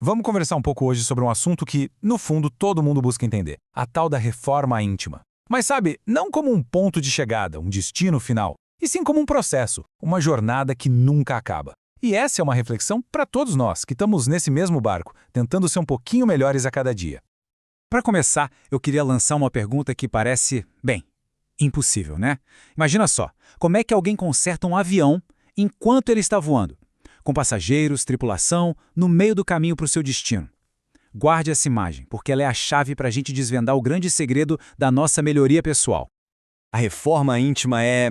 Vamos conversar um pouco hoje sobre um assunto que, no fundo, todo mundo busca entender: a tal da reforma íntima. Mas sabe, não como um ponto de chegada, um destino final, e sim como um processo, uma jornada que nunca acaba. E essa é uma reflexão para todos nós que estamos nesse mesmo barco, tentando ser um pouquinho melhores a cada dia. Para começar, eu queria lançar uma pergunta que parece, bem, impossível, né? Imagina só, como é que alguém conserta um avião enquanto ele está voando? Com passageiros, tripulação, no meio do caminho para o seu destino. Guarde essa imagem, porque ela é a chave para a gente desvendar o grande segredo da nossa melhoria pessoal. A reforma íntima é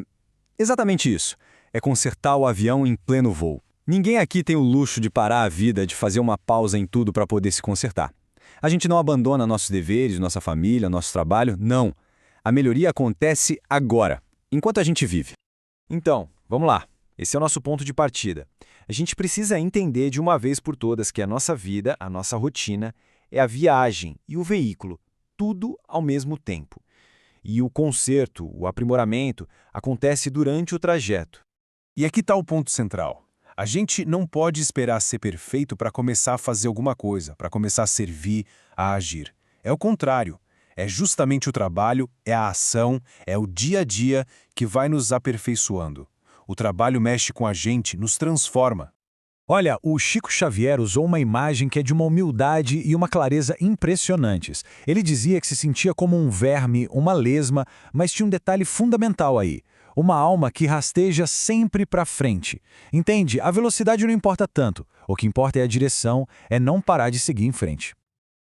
exatamente isso. É consertar o avião em pleno voo. Ninguém aqui tem o luxo de parar a vida, de fazer uma pausa em tudo para poder se consertar. A gente não abandona nossos deveres, nossa família, nosso trabalho, não. A melhoria acontece agora, enquanto a gente vive. Então, vamos lá. Esse é o nosso ponto de partida. A gente precisa entender de uma vez por todas que a nossa vida, a nossa rotina, é a viagem e o veículo, tudo ao mesmo tempo. E o conserto, o aprimoramento, acontece durante o trajeto. E aqui está o ponto central. A gente não pode esperar ser perfeito para começar a fazer alguma coisa, para começar a servir, a agir. É o contrário. É justamente o trabalho, é a ação, é o dia a dia que vai nos aperfeiçoando. O trabalho mexe com a gente, nos transforma. Olha, o Chico Xavier usou uma imagem que é de uma humildade e uma clareza impressionantes. Ele dizia que se sentia como um verme, uma lesma, mas tinha um detalhe fundamental aí: uma alma que rasteja sempre para frente. Entende? A velocidade não importa tanto. O que importa é a direção, é não parar de seguir em frente.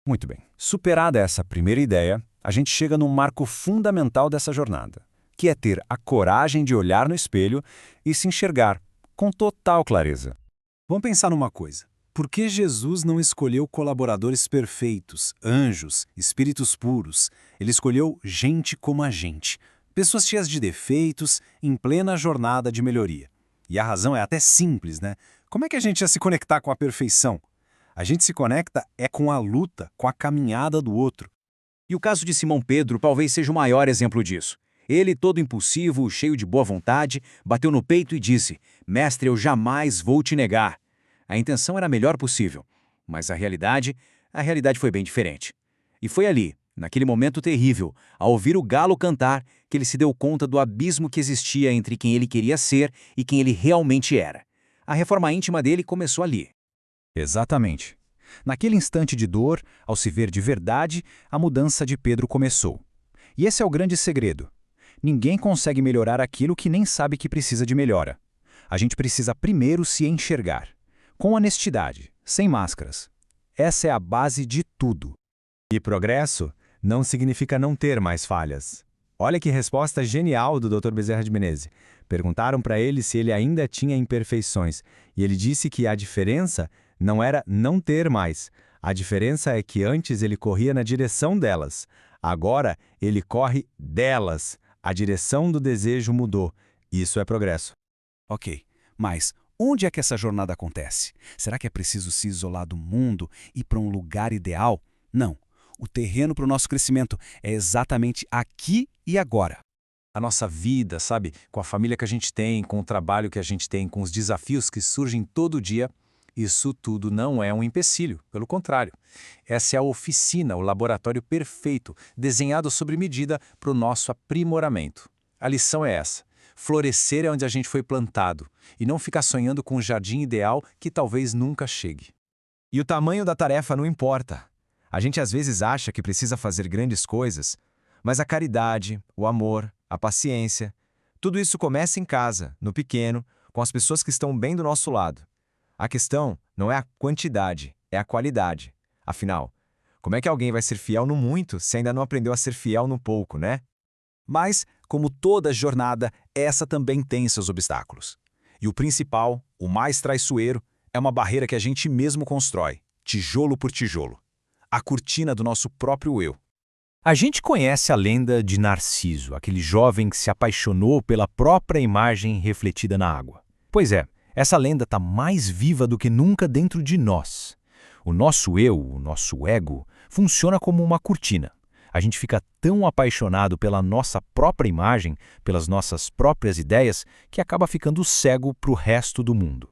Muito bem. Superada essa primeira ideia, a gente chega num marco fundamental dessa jornada, que é ter a coragem de olhar no espelho e se enxergar com total clareza. Vamos pensar numa coisa. Por que Jesus não escolheu colaboradores perfeitos, anjos, espíritos puros? Ele escolheu gente como a gente. Pessoas cheias de defeitos, em plena jornada de melhoria. E a razão é até simples, né? Como é que a gente ia se conectar com a perfeição? A gente se conecta com a luta, com a caminhada do outro. E o caso de Simão Pedro talvez seja o maior exemplo disso. Ele, todo impulsivo, cheio de boa vontade, bateu no peito e disse: "Mestre, eu jamais vou te negar." A intenção era a melhor possível, mas a realidade foi bem diferente. E foi ali, naquele momento terrível, ao ouvir o galo cantar, que ele se deu conta do abismo que existia entre quem ele queria ser e quem ele realmente era. A reforma íntima dele começou ali. Exatamente. Naquele instante de dor, ao se ver de verdade, a mudança de Pedro começou. E esse é o grande segredo. Ninguém consegue melhorar aquilo que nem sabe que precisa de melhora. A gente precisa primeiro se enxergar. Com honestidade, sem máscaras. Essa é a base de tudo. E progresso não significa não ter mais falhas. Olha que resposta genial do Dr. Bezerra de Menezes. Perguntaram para ele se ele ainda tinha imperfeições, e ele disse que a diferença não era não ter mais. A diferença é que antes ele corria na direção delas. Agora ele corre delas. A direção do desejo mudou. Isso é progresso. Ok, mas onde é que essa jornada acontece? Será que é preciso se isolar do mundo e ir para um lugar ideal? Não. O terreno para o nosso crescimento é exatamente aqui e agora. A nossa vida, sabe, com a família que a gente tem, com o trabalho que a gente tem, com os desafios que surgem todo dia, isso tudo não é um empecilho, pelo contrário. Essa é a oficina, o laboratório perfeito, desenhado sob medida para o nosso aprimoramento. A lição é essa: florescer é onde a gente foi plantado, e não ficar sonhando com um jardim ideal que talvez nunca chegue. E o tamanho da tarefa não importa. A gente às vezes acha que precisa fazer grandes coisas, mas a caridade, o amor, a paciência, tudo isso começa em casa, no pequeno, com as pessoas que estão bem do nosso lado. A questão não é a quantidade, é a qualidade. Afinal, como é que alguém vai ser fiel no muito se ainda não aprendeu a ser fiel no pouco, né? Mas, como toda jornada, essa também tem seus obstáculos. E o principal, o mais traiçoeiro, é uma barreira que a gente mesmo constrói, tijolo por tijolo. A cortina do nosso próprio eu. A gente conhece a lenda de Narciso, aquele jovem que se apaixonou pela própria imagem refletida na água. Pois é, essa lenda está mais viva do que nunca dentro de nós. O nosso eu, o nosso ego, funciona como uma cortina. A gente fica tão apaixonado pela nossa própria imagem, pelas nossas próprias ideias, que acaba ficando cego para o resto do mundo.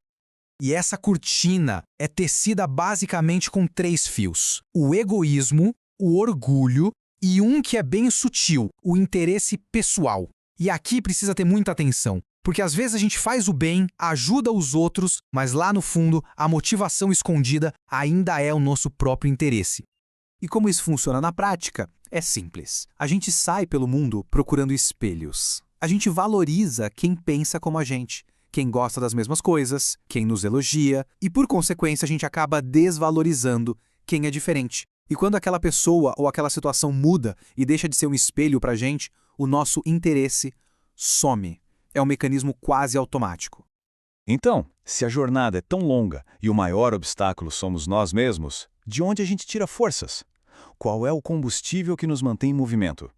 E essa cortina é tecida basicamente com 3 fios: o egoísmo, o orgulho e um que é bem sutil, o interesse pessoal. E aqui precisa ter muita atenção, porque às vezes a gente faz o bem, ajuda os outros, mas lá no fundo a motivação escondida ainda é o nosso próprio interesse. E como isso funciona na prática? É simples. A gente sai pelo mundo procurando espelhos. A gente valoriza quem pensa como a gente, quem gosta das mesmas coisas, quem nos elogia, e por consequência a gente acaba desvalorizando quem é diferente. E quando aquela pessoa ou aquela situação muda e deixa de ser um espelho pra gente, o nosso interesse some. É um mecanismo quase automático. Então, se a jornada é tão longa e o maior obstáculo somos nós mesmos, de onde a gente tira forças? Qual é o combustível que nos mantém em movimento?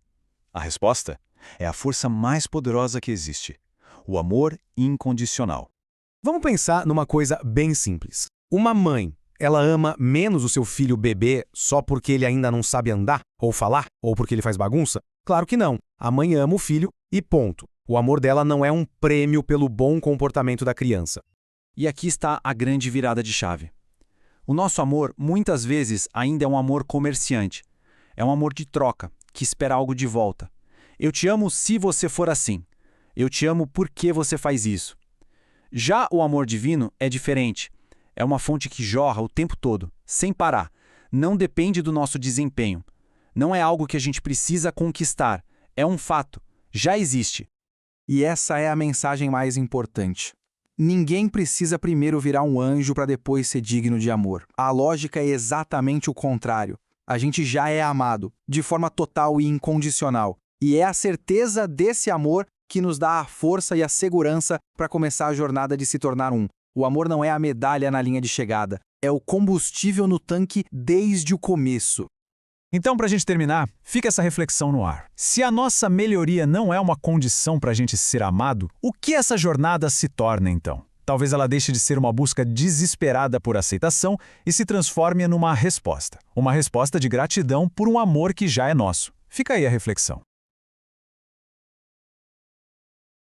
A resposta é a força mais poderosa que existe: o amor incondicional. Vamos pensar numa coisa bem simples. Uma mãe, ela ama menos o seu filho bebê só porque ele ainda não sabe andar, ou falar, ou porque ele faz bagunça? Claro que não. A mãe ama o filho e ponto. O amor dela não é um prêmio pelo bom comportamento da criança. E aqui está a grande virada de chave. O nosso amor, muitas vezes, ainda é um amor comerciante. É um amor de troca, que espera algo de volta. Eu te amo se você for assim. Eu te amo porque você faz isso. Já o amor divino é diferente. É uma fonte que jorra o tempo todo, sem parar. Não depende do nosso desempenho. Não é algo que a gente precisa conquistar. É um fato. Já existe. E essa é a mensagem mais importante. Ninguém precisa primeiro virar um anjo para depois ser digno de amor. A lógica é exatamente o contrário. A gente já é amado, de forma total e incondicional. E é a certeza desse amor que nos dá a força e a segurança para começar a jornada de se tornar um. O amor não é a medalha na linha de chegada, é o combustível no tanque desde o começo. Então, para a gente terminar, fica essa reflexão no ar. Se a nossa melhoria não é uma condição para a gente ser amado, o que essa jornada se torna então? Talvez ela deixe de ser uma busca desesperada por aceitação e se transforme numa resposta. Uma resposta de gratidão por um amor que já é nosso. Fica aí a reflexão.